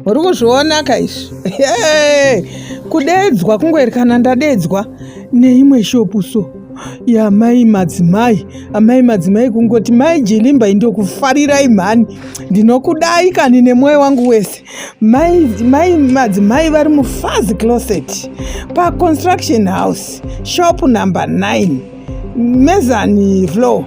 Uri kuzviona kaizvi? Kudedzwa kungweri kana ndadedzwa neimwe shopu so yamai madzimai, amai madzimai kungoti mai Jilimba ndokufarirai mhani, ndinokudai kani nemwoyo wangu wese. Mai madzimai vari muFazi Closet paConstruction House shop number 9 Mezani floor.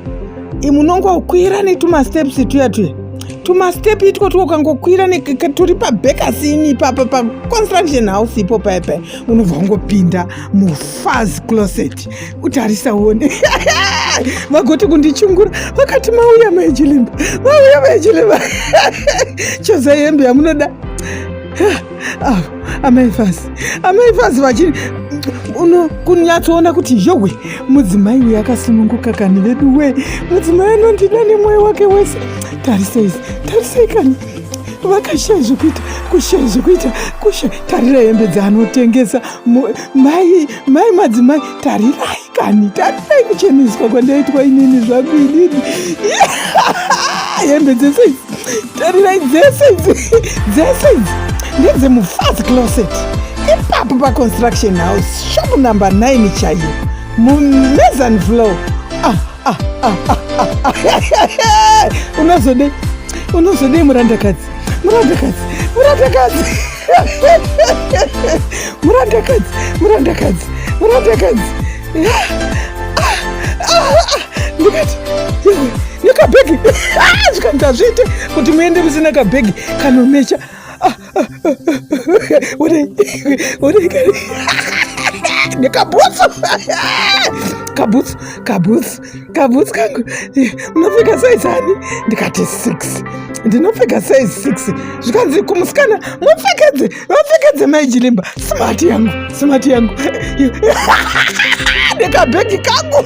Munongokwira netumasteps tuyatuya tumastepi itwo twokangokwira turi pabhekasini paConstruction House ipo paipai unobva ungopinda muFazi Closet utarisaone. Vagoti kundichungura vakati mauya mai Jilimba, mauya mai Jilimba. Choza hembe yamunoda. Amai Fazi vachiri kunyatsoona kuti yowe mudzimai uyu akasununguka kani vedu we, mudzimai anondida nemwoyo wake wese. Tarisei kani vakashaya zvekuita, kushaya zvekuita, tarira hembe dzaanotengesa mai madzimai, tarirai tarirai kucheneswa kwandaitwa inini zvangu inini. Hembe dzese idzi, tarirai dzese idzi ndedze muFazi Closet ipapo paConstruction House shop number 9 chaiyo muMezani floor. Unozodei murandakadzi. Ndikati nekabhegi zvikandazviite kuti muende musina kabhegi kanomecha. Udai nekabhutsu kabhutsu kangu unopfeka size ani? Ndikati 6. Ndinopfeka size 6. Zvikanzi kumusikana mupfekedze mai Jilimba, smart yangu nekabhegi kangu.